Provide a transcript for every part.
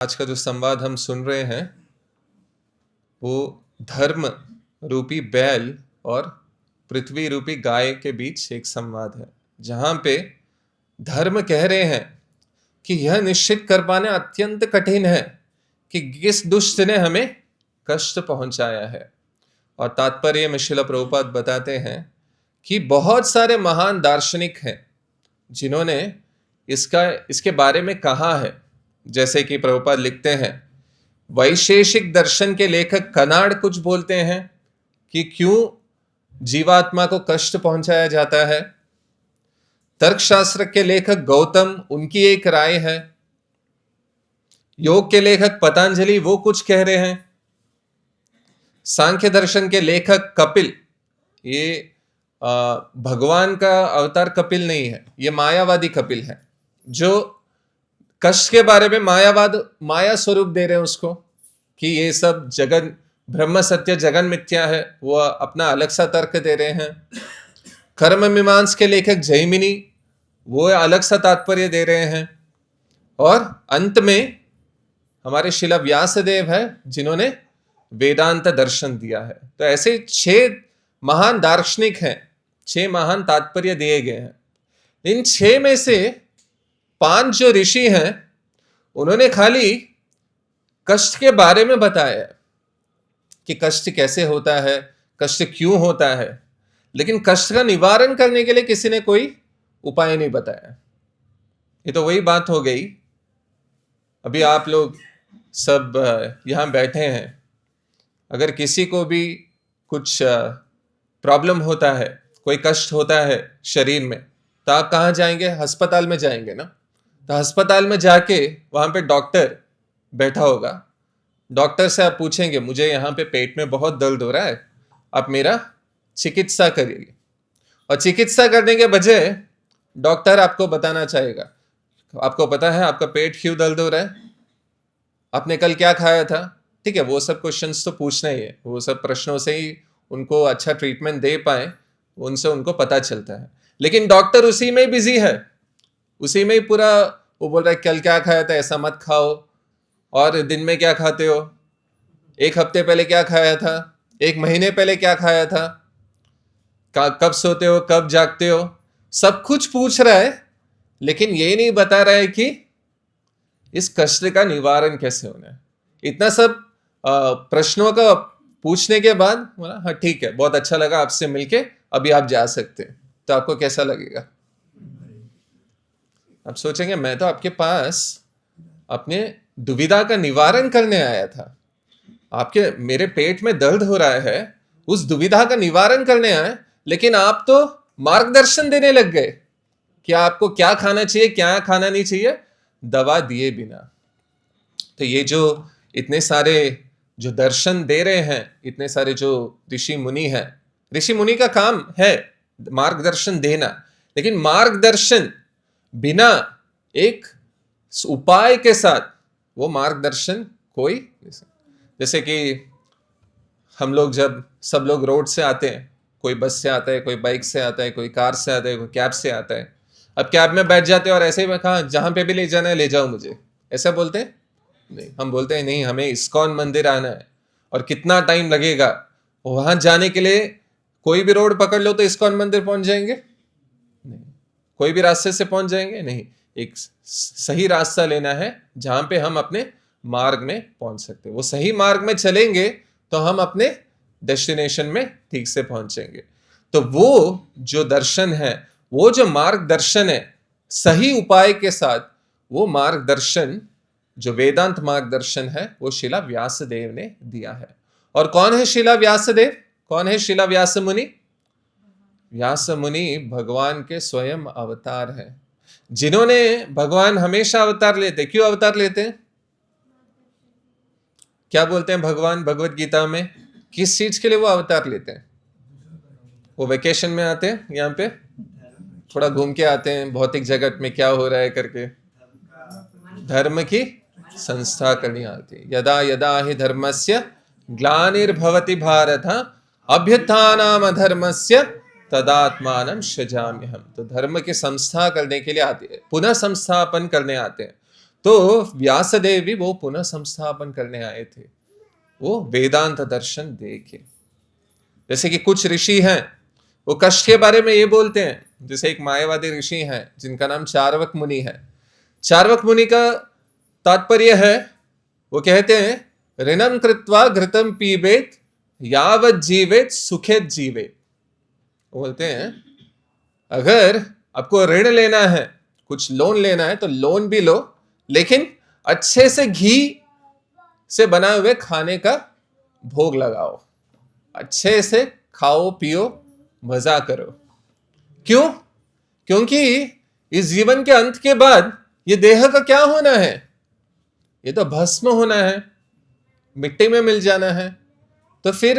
आज का जो संवाद हम सुन रहे हैं वो धर्म रूपी बैल और पृथ्वी रूपी गाय के बीच एक संवाद है, जहां पे धर्म कह रहे हैं कि यह निश्चित कर पाना अत्यंत कठिन है कि किस दुष्ट ने हमें कष्ट पहुंचाया है। और तात्पर्य में श्रील प्रभुपाद बताते हैं कि बहुत सारे महान दार्शनिक हैं जिन्होंने इसके बारे में कहा है। जैसे कि प्रभुपाद लिखते हैं, वैशेषिक दर्शन के लेखक कनाड कुछ बोलते हैं कि क्यों जीवात्मा को कष्ट पहुंचाया जाता है। तर्कशास्त्र के लेखक गौतम, उनकी एक राय है। योग के लेखक पतंजलि वो कुछ कह रहे हैं। सांख्य दर्शन के लेखक कपिल, ये भगवान का अवतार कपिल नहीं है, ये मायावादी कपिल है, जो कष्ट के बारे में माया स्वरूप दे रहे हैं उसको कि ये सब जगन ब्रह्म सत्य जगन मिथ्या है। वो अपना अलग सा तर्क दे रहे हैं। कर्म मीमांस के लेखक जैमिनी, वो अलग सा तात्पर्य दे रहे हैं। और अंत में हमारे शिला व्यासदेव है जिन्होंने वेदांत दर्शन दिया है। तो ऐसे 6 महान दार्शनिक हैं, 6 महान तात्पर्य दिए गए हैं। इन 6 में से 5 जो ऋषि हैं उन्होंने खाली कष्ट के बारे में बताया है कि कष्ट कैसे होता है, कष्ट क्यों होता है, लेकिन कष्ट का निवारण करने के लिए किसी ने कोई उपाय नहीं बताया। ये तो वही बात हो गई, अभी आप लोग सब यहां बैठे हैं, अगर किसी को भी कुछ प्रॉब्लम होता है, कोई कष्ट होता है शरीर में, तो आप कहाँ जाएंगे? अस्पताल में जाएंगे ना। तो अस्पताल में जाके वहां पे डॉक्टर बैठा होगा, डॉक्टर से आप पूछेंगे मुझे यहाँ पे पेट में बहुत दर्द हो रहा है, आप मेरा चिकित्सा करिए। और चिकित्सा करने के बजाय डॉक्टर आपको बताना चाहेगा, आपको पता है आपका पेट क्यों दर्द हो रहा है, आपने कल क्या खाया था। ठीक है, वो सब क्वेश्चंस तो पूछना ही है, वो सब प्रश्नों से ही उनको अच्छा ट्रीटमेंट दे पाए, उनसे उनको पता चलता है। लेकिन डॉक्टर उसी में बिजी है, उसी में ही पूरा वो बोल रहा है कल क्या खाया था, ऐसा मत खाओ, और दिन में क्या खाते हो, 1 हफ्ते पहले क्या खाया था, 1 महीने पहले क्या खाया था, कब सोते हो, कब जागते हो, सब कुछ पूछ रहा है। लेकिन ये नहीं बता रहा है कि इस कष्ट का निवारण कैसे होना है। इतना सब प्रश्नों का पूछने के बाद बोला हाँ ठीक है, बहुत अच्छा लगा आपसे मिलके, अभी आप जा सकते हैं। तो आपको कैसा लगेगा? आप सोचेंगे मैं तो आपके पास अपने दुविधा का निवारण करने आया था, आपके मेरे पेट में दर्द हो रहा है, उस दुविधा का निवारण करने आए, लेकिन आप तो मार्गदर्शन देने लग गए कि आपको क्या खाना चाहिए, क्या खाना नहीं चाहिए, दवा दिए बिना। तो ये जो इतने सारे जो दर्शन दे रहे हैं, इतने सारे जो ऋषि मुनि हैं, ऋषि मुनि का काम है मार्गदर्शन देना, लेकिन मार्गदर्शन बिना एक उपाय के साथ वो मार्गदर्शन कोई, जैसे कि हम लोग जब सब लोग रोड से आते हैं, कोई बस से आता है, कोई बाइक से आता है, कोई कार से आता है, कोई कैब से आता है। अब कैब में बैठ जाते हैं और ऐसे ही कहा जहां पे भी ले जाना है ले जाओ मुझे, ऐसा बोलते हैं? नहीं, हम बोलते हैं नहीं हमें इस्कॉन मंदिर आना है और कितना टाइम लगेगा, वहां जाने के लिए कोई भी रोड पकड़ लो तो इस्कॉन मंदिर पहुंच जाएंगे? नहीं। कोई भी रास्ते से पहुंच जाएंगे? नहीं। एक सही रास्ता लेना है जहां पे हम अपने मार्ग में पहुंच सकते हैं। वो सही मार्ग में चलेंगे तो हम अपने डेस्टिनेशन में ठीक से पहुंचेंगे। तो वो जो दर्शन है, वो जो मार्गदर्शन है सही उपाय के साथ, वो मार्गदर्शन जो वेदांत मार्गदर्शन है वो शिला व्यासदेव ने दिया है। और कौन है शिला व्यासदेव? कौन है शिला व्यास मुनि? व्यास मुनि भगवान के स्वयं अवतार है, जिन्होंने, भगवान हमेशा अवतार लेते। क्यों अवतार लेते हैं? क्या बोलते हैं भगवान भगवत गीता में, किस चीज के लिए वो अवतार लेते हैं? वो वेकेशन में आते हैं, यहाँ पे थोड़ा घूम के आते हैं, भौतिक जगत में क्या हो रहा है करके, धर्म की संस्था करनी आती है। यदा यदा हि धर्मस्य ग्लानिर्भवति भारत अभ्युत्थानम अधर्मस्य तदात्मानं सृजाम्यहम्। तो धर्म की संस्था करने के लिए आते हैं, पुनः संस्थापन करने आते हैं। तो व्यासदेव भी वो पुनः संस्थापन करने आए थे, वो वेदांत दर्शन देके। जैसे कि कुछ ऋषि हैं, वो कष्ट के बारे में ये बोलते हैं, जैसे एक मायावादी ऋषि हैं जिनका नाम चार्वक मुनि है। चार्वक मुनि का तात्पर्य है, वो कहते हैं ऋणम कृत्वा घृतम पीबेत यावत जीवेत सुखेत जीवेत। वो बोलते हैं अगर आपको ऋण लेना है, कुछ लोन लेना है, तो लोन भी लो, लेकिन अच्छे से घी से बनाए हुए खाने का भोग लगाओ, अच्छे से खाओ पियो, मजा करो। क्यों? क्योंकि इस जीवन के अंत के बाद ये देह का क्या होना है? ये तो भस्म होना है, मिट्टी में मिल जाना है। तो फिर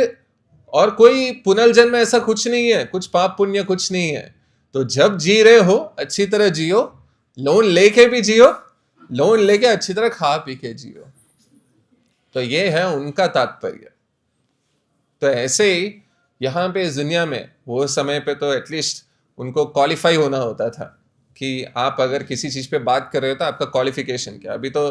और कोई पुनर्जन्म ऐसा कुछ नहीं है, कुछ पाप पुण्य कुछ नहीं है। तो जब जी रहे हो अच्छी तरह जियो, लोन लेके भी जियो, लोन लेके अच्छी तरह खा पी के जियो। तो ये है उनका तात्पर्य। तो ऐसे ही यहाँ पे इस दुनिया में वो समय पे तो एटलीस्ट उनको क्वालिफाई होना होता था कि आप अगर किसी चीज पे बात कर रहे हो तो आपका क्वालिफिकेशन क्या। अभी तो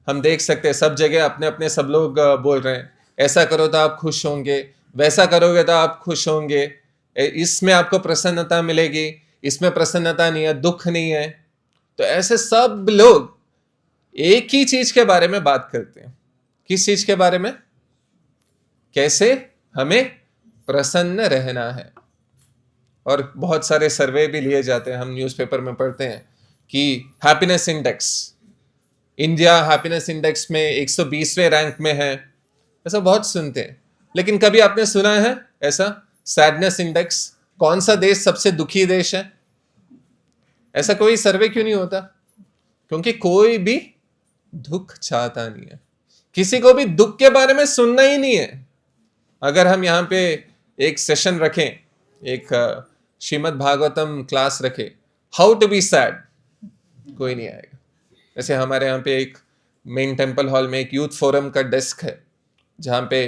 हम देख सकते हैं सब जगह अपने अपने सब लोग बोल रहे हैं ऐसा करो तो आप खुश होंगे, वैसा करोगे तो आप खुश होंगे, इसमें आपको प्रसन्नता मिलेगी, इसमें प्रसन्नता नहीं है, दुख नहीं है। तो ऐसे सब लोग एक ही चीज के बारे में बात करते हैं। किस चीज के बारे में? कैसे हमें प्रसन्न रहना है। और बहुत सारे सर्वे भी लिए जाते हैं, हम न्यूज़पेपर में पढ़ते हैं कि happiness index, India happiness index में 120वें रैंक में है, ऐसा बहुत सुनते हैं। लेकिन कभी आपने सुना है ऐसा सैडनेस इंडेक्स, कौन सा देश सबसे दुखी देश है? ऐसा कोई सर्वे क्यों नहीं होता? क्योंकि कोई भी दुख चाहता नहीं है, किसी को भी दुख के बारे में सुनना ही नहीं है। अगर हम यहाँ पे एक सेशन रखें, एक श्रीमद् भागवतम क्लास रखें, हाउ टू बी सैड, कोई नहीं आएगा। जैसे हमारे यहाँ पे एक मेन टेम्पल हॉल में एक यूथ फोरम का डेस्क है जहाँ पे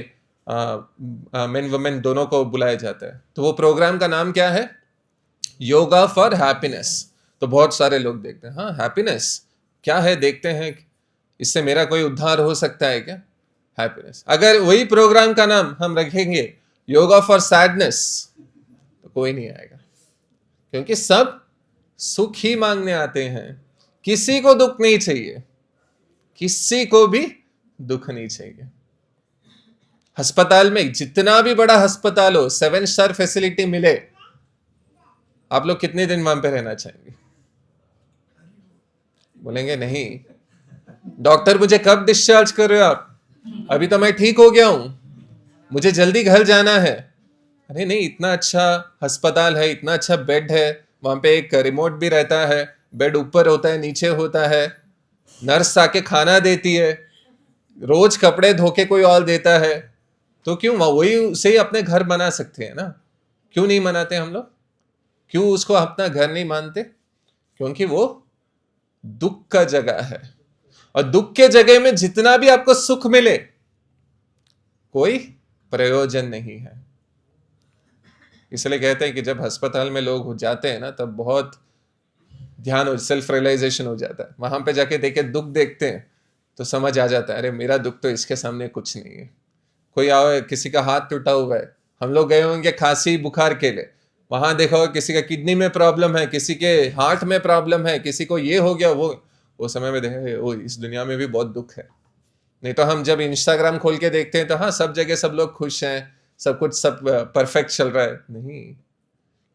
मेन वुमेन दोनों को बुलाया जाता है। तो वो प्रोग्राम का नाम क्या है? Yoga for happiness. तो बहुत सारे लोग देखते हैं, हाँ हैप्पीनेस क्या है, देखते हैं इससे मेरा कोई उद्धार हो सकता है क्या? हैप्पीनेस। अगर वही प्रोग्राम का नाम हम रखेंगे योगा फॉर सैडनेस, तो कोई नहीं आएगा, क्योंकि सब सुख ही मांगने आते हैं, किसी को दुख नहीं चाहिए, किसी को भी दुख नहीं चाहिए। अस्पताल में जितना भी बड़ा अस्पताल हो, 7 स्टार फैसिलिटी मिले, आप लोग कितने दिन वहां पे रहना चाहेंगे? बोलेंगे नहीं, डॉक्टर मुझे कब डिस्चार्ज कर रहे हो आप? अभी तो मैं ठीक हो गया हूं, मुझे जल्दी घर जाना है। अरे नहीं, इतना अच्छा अस्पताल है, इतना अच्छा बेड है, वहां पे एक रिमोट भी रहता है, बेड ऊपर होता है नीचे होता है, नर्स आके खाना देती है, रोज कपड़े धो के कोई और देता है। तो क्यों वही उसे ही अपने घर बना सकते हैं ना? क्यों नहीं मनाते हम लोग? क्यों उसको अपना घर नहीं मानते? क्योंकि वो दुख का जगह है, और दुख के जगह में जितना भी आपको सुख मिले कोई प्रयोजन नहीं है। इसलिए कहते हैं कि जब अस्पताल में लोग जाते हैं ना, तब बहुत ध्यान हो, सेल्फ रियलाइजेशन हो जाता है। वहां पे जाके देखे दुख देखते हैं तो समझ आ जाता है, अरे मेरा दुख तो इसके सामने कुछ नहीं है। कोई आओ, किसी का हाथ टूटा हुआ है, हम लोग गए होंगे खांसी बुखार के लिए, वहां देखो किसी का किडनी में प्रॉब्लम है, किसी के हार्ट में प्रॉब्लम है, किसी को ये हो गया वो समय में देखे ओ इस दुनिया में भी बहुत दुख है। नहीं तो हम जब इंस्टाग्राम खोल के देखते हैं तो हाँ सब जगह सब लोग खुश हैं, सब कुछ सब परफेक्ट चल रहा है। नहीं,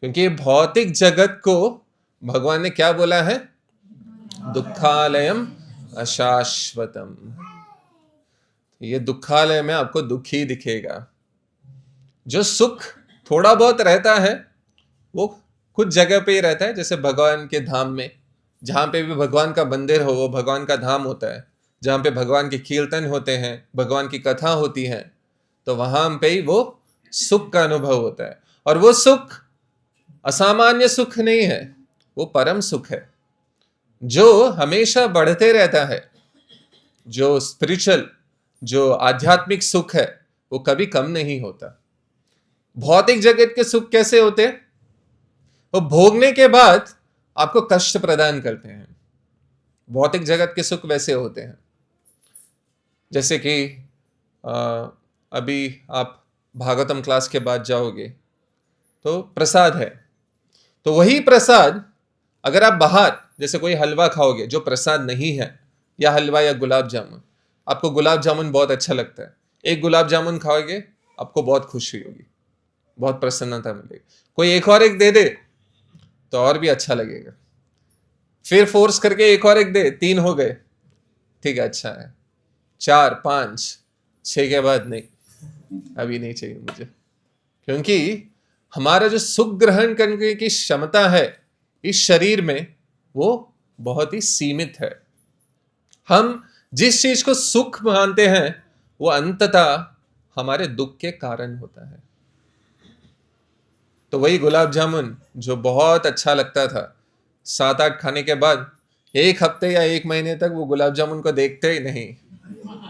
क्योंकि ये भौतिक जगत को भगवान ने क्या बोला है? दुखालयम अशाश्वतम। ये दुखालय में आपको दुख ही दिखेगा। जो सुख थोड़ा बहुत रहता है वो कुछ जगह पे ही रहता है, जैसे भगवान के धाम में, जहां पे भी भगवान का मंदिर हो वो भगवान का धाम होता है, जहां पे भगवान के कीर्तन होते हैं, भगवान की कथा होती है, तो वहां पे ही वो सुख का अनुभव होता है। और वो सुख असामान्य सुख नहीं है, वो परम सुख है जो हमेशा बढ़ते रहता है। जो स्पिरिचुअल, जो आध्यात्मिक सुख है वो कभी कम नहीं होता। भौतिक जगत के सुख कैसे होते हैं? वो भोगने के बाद आपको कष्ट प्रदान करते हैं, भौतिक जगत के सुख वैसे होते हैं, जैसे कि अभी आप भागवतम क्लास के बाद जाओगे तो प्रसाद है, तो वही प्रसाद अगर आप बाहर जैसे कोई हलवा खाओगे जो प्रसाद नहीं है, या हलवा या गुलाब जामुन, आपको गुलाब जामुन बहुत अच्छा लगता है, एक गुलाब जामुन खाओगे आपको बहुत खुशी होगी, बहुत प्रसन्नता मिलेगी। कोई एक और एक दे दे तो और भी अच्छा लगेगा, फिर फोर्स करके एक और एक दे, 3 हो गए, ठीक है अच्छा है, 4 5 6 के बाद नहीं, अभी नहीं चाहिए मुझे, क्योंकि हमारा जो सुख ग्रहण करने की क्षमता है इस शरीर में वो बहुत ही सीमित है। हम जिस चीज को सुख मानते हैं वो अंततः हमारे दुख के कारण होता है। तो वही गुलाब जामुन जो बहुत अच्छा लगता था, 7-8 खाने के बाद 1 हफ्ते या 1 महीने तक वो गुलाब जामुन को देखते ही नहीं,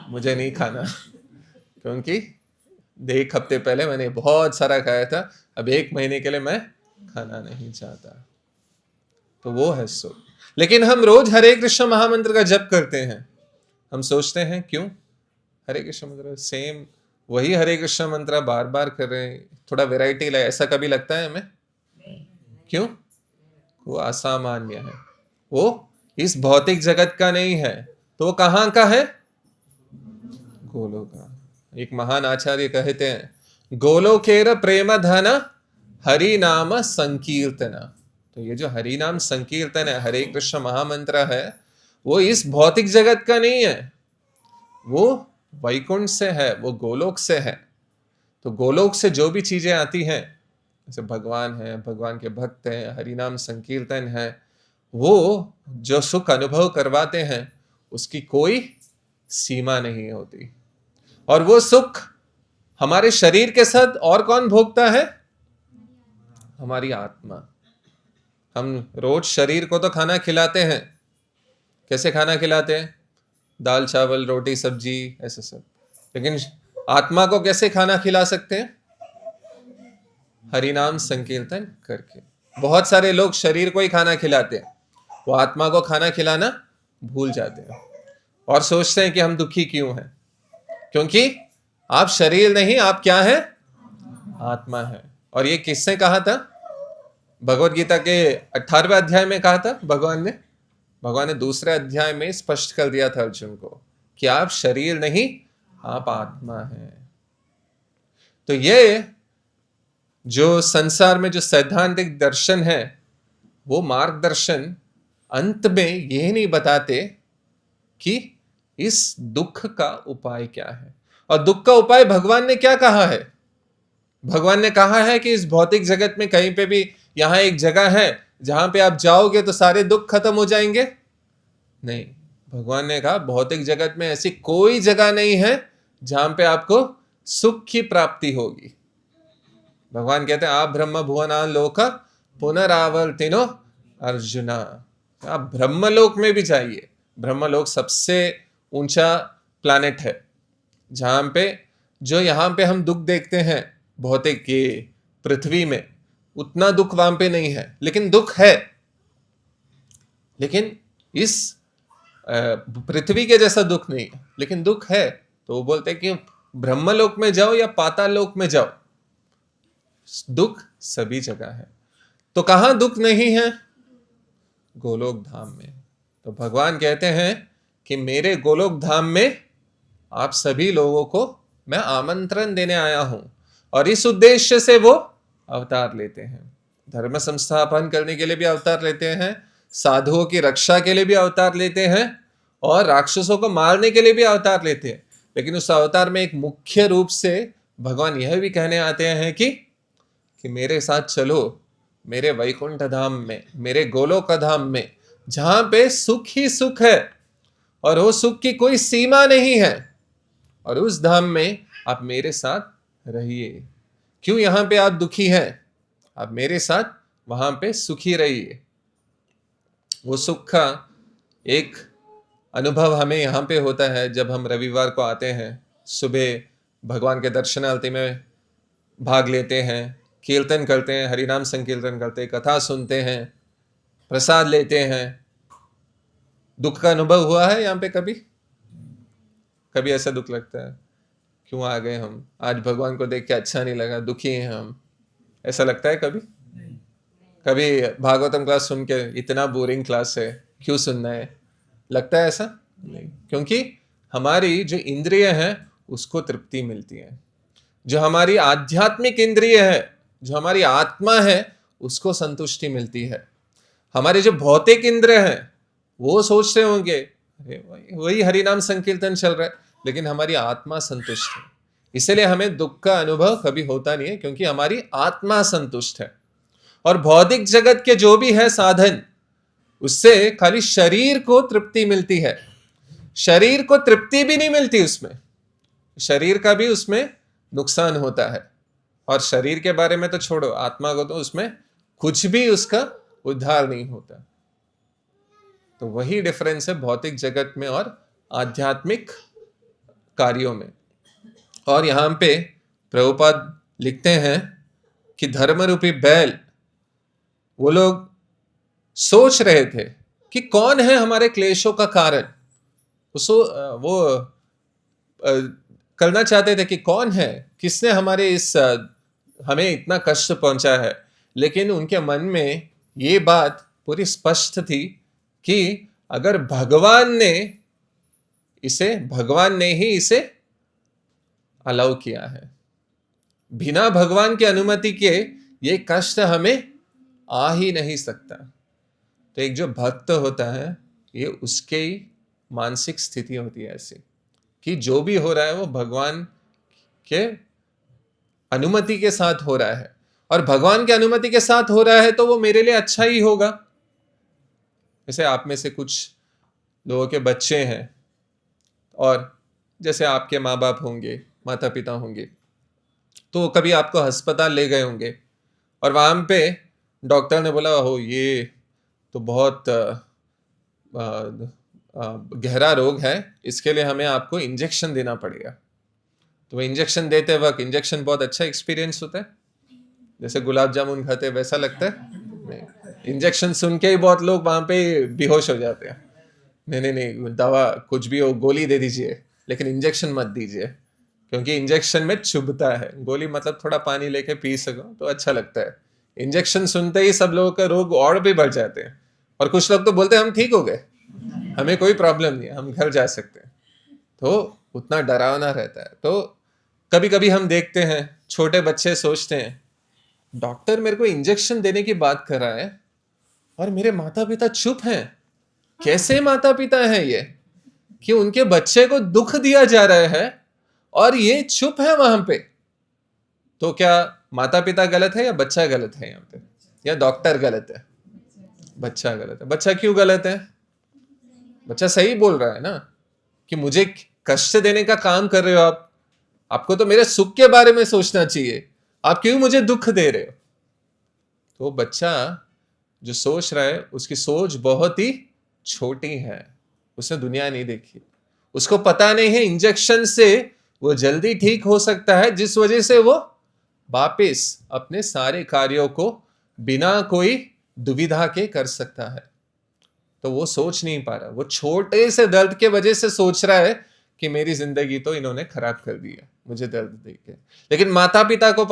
मुझे नहीं खाना, क्योंकि 1 हफ्ते पहले मैंने बहुत सारा खाया था, अब 1 महीने के लिए मैं खाना नहीं चाहता। तो वो है सुख। लेकिन हम रोज हरे कृष्ण महामंत्र का जप करते हैं, हम सोचते हैं क्यों हरे कृष्ण मंत्र सेम, वही हरे कृष्ण मंत्र बार बार कर रहे हैं, थोड़ा वैरायटी लाए, ऐसा कभी लगता है हमें? क्यों? वो असामान्य है, वो इस भौतिक जगत का नहीं है, तो वो कहाँ का है? गोलोक का। एक महान आचार्य कहते हैं गोलोकेर प्रेम धन हरि नाम संकीर्तना। तो ये जो हरि नाम संकीर्तन है, हरे कृष्ण महामंत्र है, वो इस भौतिक जगत का नहीं है, वो वैकुंठ से है, वो गोलोक से है। तो गोलोक से जो भी चीजें आती हैं, जैसे भगवान है, भगवान के भक्त हैं, हरि नाम संकीर्तन है, वो जो सुख अनुभव करवाते हैं उसकी कोई सीमा नहीं होती। और वो सुख हमारे शरीर के साथ और कौन भोगता है? हमारी आत्मा। हम रोज शरीर को तो खाना खिलाते हैं, कैसे खाना खिलाते हैं? दाल चावल रोटी सब्जी ऐसे सब, लेकिन आत्मा को कैसे खाना खिला सकते हैं? हरि नाम संकीर्तन करके। बहुत सारे लोग शरीर को ही खाना खिलाते हैं, वो आत्मा को खाना खिलाना भूल जाते हैं और सोचते हैं कि हम दुखी क्यों हैं, क्योंकि आप शरीर नहीं, आप क्या है? आत्मा है। और ये किसने कहा था? भगवत गीता के 18वें अध्याय में कहा था भगवान ने दूसरे अध्याय में स्पष्ट कर दिया था अर्जुन को कि आप शरीर नहीं, आप आत्मा हैं। तो ये जो संसार में जो सैद्धांतिक दर्शन है, वो मार्गदर्शन अंत में यह नहीं बताते कि इस दुख का उपाय क्या है। और दुख का उपाय भगवान ने क्या कहा है? भगवान ने कहा है कि इस भौतिक जगत में कहीं पे भी यहां एक जगह है जहां पे आप जाओगे तो सारे दुख खत्म हो जाएंगे? नहीं, भगवान ने कहा भौतिक जगत में ऐसी कोई जगह नहीं है जहां पे आपको सुख की प्राप्ति होगी। भगवान कहते हैं आप ब्रह्म भुवना लोक पुनरावर्तिनो अर्जुना। आप ब्रह्मलोक में भी जाइए, ब्रह्मलोक सबसे ऊंचा प्लैनेट है, जहां पे जो यहां पे हम दुख देखते हैं भौतिक के पृथ्वी में, उतना दुख वहां पे नहीं है, लेकिन दुख है। लेकिन इस पृथ्वी के जैसा दुख नहीं है, लेकिन दुख है। तो वो बोलते हैं कि ब्रह्मलोक में जाओ या पाताल लोक में जाओ, दुख सभी जगह है। तो कहां दुख नहीं है? गोलोक धाम में। तो भगवान कहते हैं कि मेरे गोलोक धाम में आप सभी लोगों को मैं आमंत्रण देने आया हूं, और इस उद्देश्य से वो अवतार लेते हैं। धर्म संस्थापन करने के लिए भी अवतार लेते हैं, साधुओं की रक्षा के लिए भी अवतार लेते हैं, और राक्षसों को मारने के लिए भी अवतार लेते हैं। लेकिन उस अवतार में एक मुख्य रूप से भगवान यह भी कहने आते हैं कि मेरे साथ चलो मेरे वैकुंठ धाम में, मेरे गोलोक धाम में, जहां पे सुख ही सुख है और वो सुख की कोई सीमा नहीं है, और उस धाम में आप मेरे साथ रहिए। क्यों यहां पे आप दुखी हैं? आप मेरे साथ वहां पे सुखी रहिए। वो सुख का एक अनुभव हमें यहाँ पे होता है जब हम रविवार को आते हैं, सुबह भगवान के दर्शनार्थी में भाग लेते हैं, कीर्तन करते हैं, हरिनाम संकीर्तन करते हैं, कथा सुनते हैं, प्रसाद लेते हैं। दुख का अनुभव हुआ है यहाँ पे कभी? कभी ऐसा दुख लगता है क्यों आ गए हम, आज भगवान को देख के अच्छा नहीं लगा, दुखी हैं हम, ऐसा लगता है कभी? कभी भागवतम क्लास सुन के इतना बोरिंग क्लास है, क्यों सुनना है, लगता है ऐसा? नहीं, क्योंकि हमारी जो इंद्रिय है उसको तृप्ति मिलती है, जो हमारी आध्यात्मिक इंद्रिय है, जो हमारी आत्मा है, उसको संतुष्टि मिलती है। हमारे जो भौतिक इंद्र हैं वो सोचते होंगे अरे वही हरि नाम संकीर्तन चल रहा है, लेकिन हमारी आत्मा संतुष्ट है, इसलिए हमें दुख का अनुभव कभी होता नहीं है, क्योंकि हमारी आत्मा संतुष्ट है। और भौतिक जगत के जो भी है साधन, उससे खाली शरीर को तृप्ति मिलती है, शरीर को तृप्ति भी नहीं मिलती, उसमें शरीर का भी उसमें नुकसान होता है। और शरीर के बारे में तो छोड़ो, आत्मा को तो उसमें कुछ भी उसका उद्धार नहीं होता। तो वही डिफरेंस है भौतिक जगत में और आध्यात्मिक कार्यों में। और यहां पे प्रभुपाद लिखते हैं कि धर्म रूपी बैल, वो लोग सोच रहे थे कि कौन है हमारे क्लेशों का कारण, वो करना चाहते थे कि कौन है, किसने हमारे हमें इतना कष्ट पहुंचा है। लेकिन उनके मन में ये बात पूरी स्पष्ट थी कि अगर भगवान ने ही इसे अलाउ किया है, बिना भगवान की अनुमति के ये कष्ट हमें आ ही नहीं सकता। तो एक जो भक्त होता है, ये उसके ही मानसिक स्थिति होती है ऐसी कि जो भी हो रहा है वो भगवान के अनुमति के साथ हो रहा है, और भगवान के अनुमति के साथ हो रहा है तो वो मेरे लिए अच्छा ही होगा। जैसे आप में से कुछ लोगों के बच्चे हैं, और जैसे आपके माँ बाप होंगे, माता पिता होंगे, तो कभी आपको अस्पताल ले गए होंगे और वहां पे डॉक्टर ने बोला हो ये तो बहुत गहरा रोग है, इसके लिए हमें आपको इंजेक्शन देना पड़ेगा। तो वो इंजेक्शन देते वक्त, इंजेक्शन बहुत अच्छा एक्सपीरियंस होता है, जैसे गुलाब जामुन खाते वैसा लगता है? इंजेक्शन सुन के ही बहुत लोग वहां पे बेहोश हो जाते हैं। नहीं, दवा कुछ भी हो, गोली दे दीजिए, लेकिन इंजेक्शन मत दीजिए, क्योंकि इंजेक्शन में चुभता है। गोली मतलब थोड़ा पानी लेके पी सको तो अच्छा लगता है, इंजेक्शन सुनते ही सब लोगों का रोग और भी बढ़ जाते हैं। और कुछ लोग तो बोलते हैं हम ठीक हो गए, हमें कोई प्रॉब्लम नहीं है, हम घर जा सकते हैं। तो उतना डरावना रहता है। तो कभी कभी हम देखते हैं छोटे बच्चे सोचते हैं डॉक्टर मेरे को इंजेक्शन देने की बात कर रहा है और मेरे माता पिता चुप हैं। कैसे माता पिता हैं ये कि उनके बच्चे को दुख दिया जा रहा है और ये चुप है वहां पे? तो क्या माता पिता गलत है या बच्चा गलत है यहाँ पे, या डॉक्टर गलत है? बच्चा गलत है। बच्चा क्यों गलत है? बच्चा सही बोल रहा है ना कि मुझे कष्ट देने का काम कर रहे हो आप, आपको तो मेरे सुख के बारे में सोचना चाहिए, आप क्यों मुझे दुख दे रहे हो? तो बच्चा जो सोच रहा है उसकी सोच बहुत ही छोटी है, उसने दुनिया नहीं देखी, उसको पता नहीं है इंजेक्शन से वो जल्दी ठीक हो सकता है, जिस वजह से वो वापिस अपने सारे कार्यों को बिना कोई दुविधा के कर सकता है। तो वो सोच नहीं पा रहा, वो छोटे से दर्द के वजह से सोच रहा है कि मेरी जिंदगी तो इन्होंने खराब कर दी है मुझे दर्द देके। लेकिन माता पिता को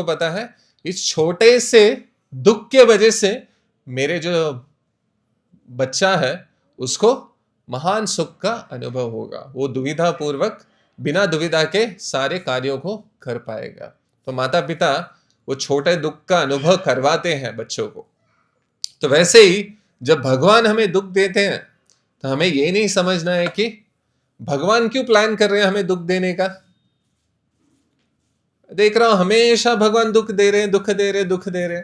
पता है इस छोटे से दुख के वजह से मेरे जो बच्चा है उसको महान सुख का अनुभव होगा, वो दुविधा पूर्वक बिना दुविधा के सारे कार्यों को कर पाएगा। तो माता पिता वो छोटे दुख का अनुभव करवाते हैं बच्चों को। तो वैसे ही जब भगवान हमें दुख देते हैं तो हमें ये नहीं समझना है कि भगवान क्यों प्लान कर रहे हैं हमें दुख देने का। देख रहा हूं हमेशा भगवान दुख दे रहे,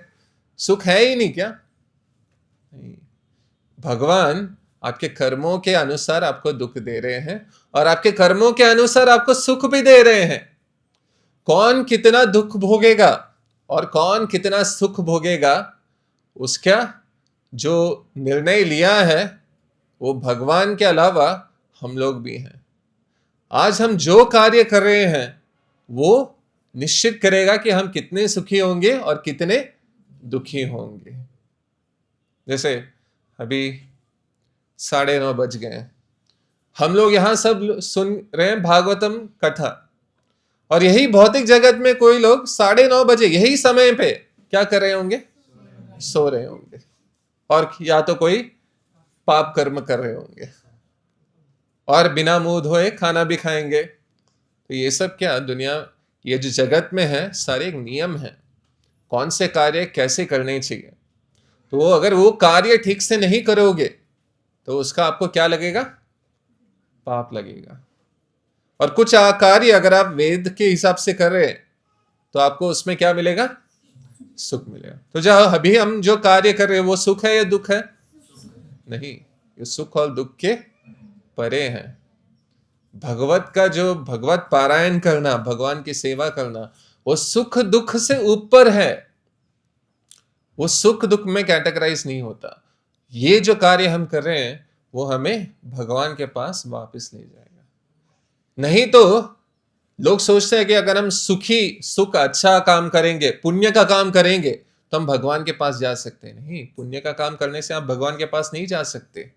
सुख है ही नहीं क्या? नहीं। भगवान आपके कर्मों के अनुसार आपको दुख दे रहे हैं और आपके कर्मों के अनुसार आपको सुख भी दे रहे हैं। कौन कितना दुख भोगेगा और कौन कितना सुख भोगेगा, उसका जो निर्णय लिया है वो भगवान के अलावा हम लोग भी हैं। आज हम जो कार्य कर रहे हैं वो निश्चित करेगा कि हम कितने सुखी होंगे और कितने दुखी होंगे। जैसे अभी 9:30 बज गए हैं। हम लोग यहां सब सुन रहे हैं भागवतम कथा, और यही भौतिक जगत में कोई लोग 9:30 बजे यही समय पे क्या कर रहे होंगे? सो रहे होंगे, और या तो कोई पाप कर्म कर रहे होंगे, और बिना मुंह धोए खाना भी खाएंगे। तो ये सब क्या दुनिया, ये जो जगत में है सारे एक नियम है, कौन से कार्य कैसे करने चाहिए। तो वो अगर वो कार्य ठीक से नहीं करोगे तो उसका आपको क्या लगेगा? पाप लगेगा। और कुछ कार्य अगर आप वेद के हिसाब से कर रहे हैं तो आपको उसमें क्या मिलेगा? सुख मिलेगा। तो जो अभी हम जो कार्य कर रहे हैं वो सुख है या दुख है? नहीं, ये सुख और दुख के परे है। भगवत का जो भगवत पारायण करना, भगवान की सेवा करना, वो सुख दुख से ऊपर है। वो सुख दुख में कैटेगराइज नहीं होता। ये जो कार्य हम कर रहे हैं वो हमें भगवान के पास वापस ले जाएगा। नहीं तो लोग सोचते हैं कि अगर हम सुख अच्छा काम करेंगे, पुण्य का काम करेंगे तो हम भगवान के पास जा सकते हैं। नहीं, पुण्य का काम करने से आप भगवान के पास नहीं जा सकते।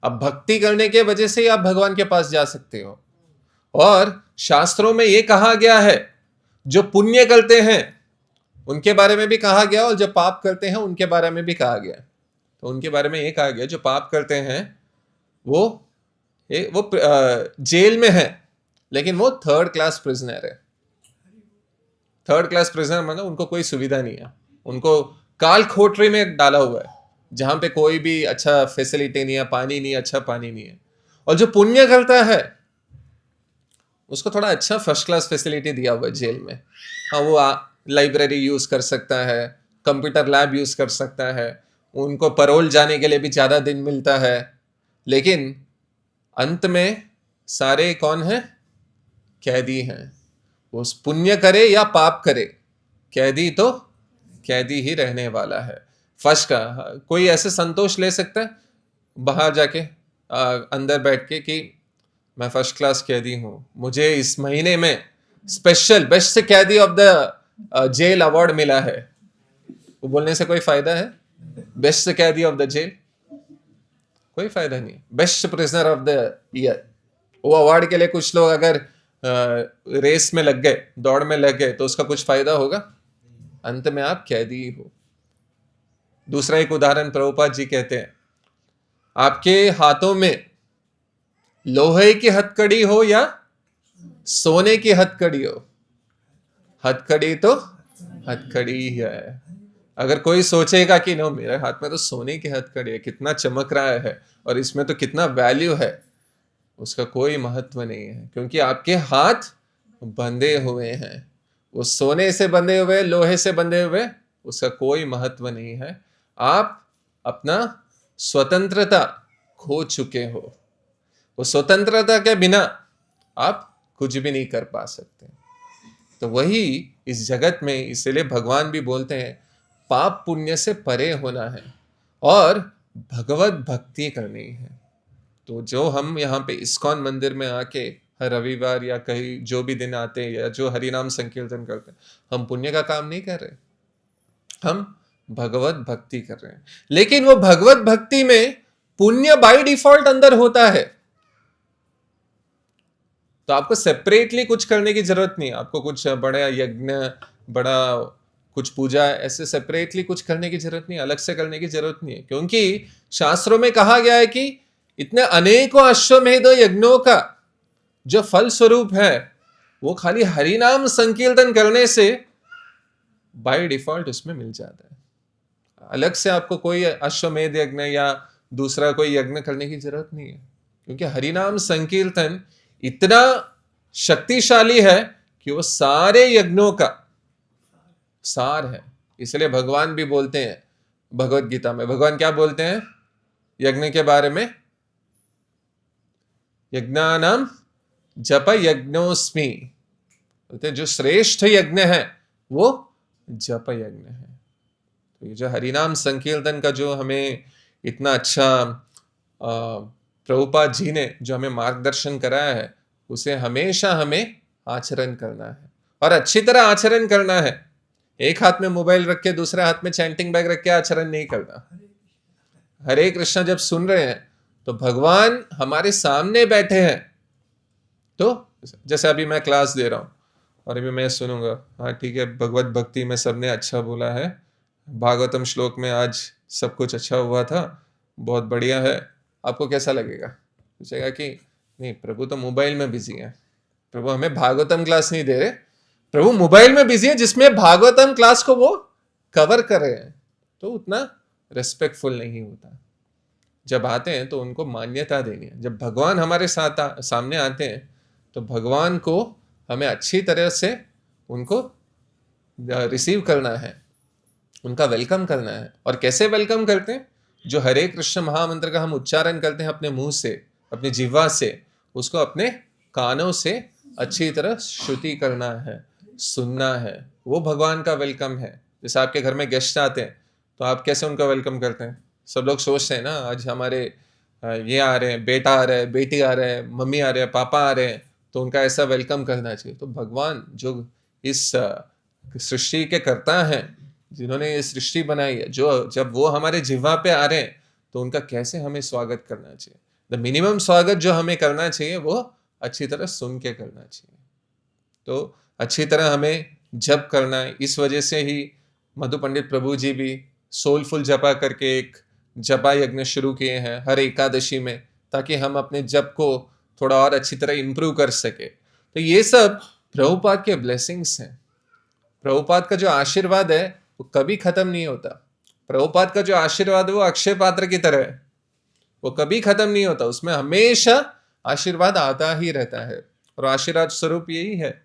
अब भक्ति करने के वजह से ही आप भगवान के पास जा सकते हो। और शास्त्रों में यह कहा गया है, जो पुण्य करते हैं उनके बारे में भी कहा गया, और जो पाप करते हैं उनके बारे में भी कहा गया। तो उनके बारे में यह कहा गया, जो पाप करते हैं वो जेल में है, लेकिन वो 3rd क्लास प्रिजनर है। 3rd क्लास प्रिजनर मतलब उनको कोई सुविधा नहीं है, उनको काल कोठरी में डाला हुआ है जहां पे कोई भी अच्छा फैसिलिटी नहीं है, पानी नहीं, अच्छा पानी नहीं है। और जो पुण्य करता है उसको थोड़ा अच्छा फर्स्ट क्लास फैसिलिटी दिया हुआ है जेल में। हाँ, वो लाइब्रेरी यूज कर सकता है, कंप्यूटर लैब यूज कर सकता है, उनको परोल जाने के लिए भी ज्यादा दिन मिलता है। लेकिन अंत में सारे कौन है? कैदी हैं। वो पुण्य करे या पाप करे, कैदी तो कैदी ही रहने वाला है। फर्स्ट का कोई ऐसे संतोष ले सकता है बाहर जाके अंदर बैठ के कि मैं फर्स्ट क्लास कैदी हूं, मुझे इस महीने में स्पेशल बेस्ट कैदी ऑफ द जेल अवार्ड मिला है। वो बोलने से कोई फायदा है? बेस्ट कैदी ऑफ द जेल कोई फायदा नहीं। Best prisoner of the year, वो अवार्ड के लिए कुछ लोग अगर रेस में लग गए, दौड़ में लग गए, तो उसका कुछ फायदा होगा? अंत में आप कैदी हो। दूसरा एक उदाहरण प्रभुपाद जी कहते हैं, आपके हाथों में लोहे की हथकड़ी हो या सोने की हथकड़ी हो, हथकड़ी तो हथकड़ी ही है। अगर कोई सोचेगा कि नो, मेरे हाथ में तो सोने की हथकड़ी है, कितना चमक रहा है और इसमें तो कितना वैल्यू है, उसका कोई महत्व नहीं है, क्योंकि आपके हाथ बंधे हुए हैं। वो सोने से बंधे हुए, लोहे से बंधे हुए, उसका कोई महत्व नहीं है। आप अपना स्वतंत्रता खो चुके हो। वो स्वतंत्रता के बिना आप कुछ भी नहीं कर पा सकते। तो वही इस जगत में, इसलिए भगवान भी बोलते हैं पाप पुण्य से परे होना है और भगवत भक्ति करनी है। तो जो हम यहाँ पे इस्कॉन मंदिर में आके हर रविवार या कहीं जो भी दिन आते हैं या जो हरिनाम संकीर्तन करते हैं, हम पुण्य का काम नहीं कर रहे, हम भगवत भक्ति कर रहे हैं। लेकिन वो भगवत भक्ति में पुण्य बाय डिफॉल्ट अंदर होता है, तो आपको सेपरेटली कुछ करने की जरूरत नहीं है। आपको कुछ बड़ा यज्ञ, बड़ा कुछ पूजा ऐसे सेपरेटली कुछ करने की जरूरत नहीं है, अलग से करने की जरूरत नहीं है, क्योंकि शास्त्रों में कहा गया है कि इतने अनेकों अश्वमेध यज्ञों का जो फल स्वरूप है वो खाली हरिनाम संकीर्तन करने से बाय डिफॉल्ट उसमें मिल जाता है। अलग से आपको कोई अश्वमेध यज्ञ या दूसरा कोई यज्ञ करने की जरूरत नहीं है, क्योंकि हरिनाम संकीर्तन इतना शक्तिशाली है कि वो सारे यज्ञों का सार है। इसलिए भगवान भी बोलते हैं भगवत गीता में, भगवान क्या बोलते हैं यज्ञ के बारे में? यज्ञानाम जप यज्ञोस्मि, बोलते हैं जो श्रेष्ठ यज्ञ है वो जप यज्ञ है। तो ये जो हरिनाम संकीर्तन का जो हमें इतना अच्छा प्रभुपाद जी ने जो हमें मार्गदर्शन कराया है, उसे हमेशा हमें आचरण करना है और अच्छी तरह आचरण करना है। एक हाथ में मोबाइल रख के दूसरे हाथ में चैंटिंग बैग रख के आचरण नहीं करना। हरे कृष्णा जब सुन रहे हैं तो भगवान हमारे सामने बैठे हैं, तो जैसे अभी मैं क्लास दे रहा हूँ और अभी मैं सुनूंगा, हाँ ठीक है, भगवत भक्ति में सबने अच्छा बोला है, भागवतम श्लोक में आज सब कुछ अच्छा हुआ था, बहुत बढ़िया है, आपको कैसा लगेगा? पूछेगा कि नहीं, प्रभु तो मोबाइल में बिजी है, प्रभु हमें भागवतम क्लास नहीं दे रहे, प्रभु मोबाइल में बिजी है जिसमें भागवतम क्लास को वो कवर कर रहे हैं। तो उतना रेस्पेक्टफुल नहीं होता। जब आते हैं तो उनको मान्यता देनी है। जब भगवान हमारे सामने आते हैं तो भगवान को हमें अच्छी तरह से उनको रिसीव करना है, उनका वेलकम करना है। और कैसे वेलकम करते हैं? जो हरे कृष्ण महामंत्र का हम उच्चारण करते हैं अपने मुंह से, अपनी जिह्वा से, उसको अपने कानों से अच्छी तरह श्रुति करना है, सुनना है। वो भगवान का वेलकम है। जैसे आपके घर में गेस्ट आते हैं तो आप कैसे उनका वेलकम करते हैं? सब लोग सोचते हैं ना, आज हमारे ये आ रहे हैं, बेटा आ रहा है, बेटी आ रहे हैं, मम्मी आ रहे हैं, पापा आ रहे हैं, तो उनका ऐसा वेलकम करना चाहिए। तो भगवान जो इस सृष्टि के कर्ता हैं, जिन्होंने ये सृष्टि बनाई है, जो जब वो हमारे जिह्वा पे आ रहे हैं तो उनका कैसे हमें स्वागत करना चाहिए? द मिनिमम स्वागत जो हमें करना चाहिए वो अच्छी तरह सुन के करना चाहिए। तो अच्छी तरह हमें जप करना है। इस वजह से ही मधु पंडित प्रभु जी भी सोलफुल जपा करके एक जपा यज्ञ शुरू किए हैं हर एकादशी में, ताकि हम अपने जप को थोड़ा और अच्छी तरह इंप्रूव कर सके। तो ये सब प्रभुपाद के ब्लेसिंग्स हैं। प्रभुपाद का जो आशीर्वाद है वो कभी खत्म नहीं होता। प्रभुपाद का जो आशीर्वाद है वो अक्षय पात्र की तरह है, वो कभी खत्म नहीं होता। उसमें हमेशा आशीर्वाद आता ही रहता है। और आशीर्वाद स्वरूप यही है।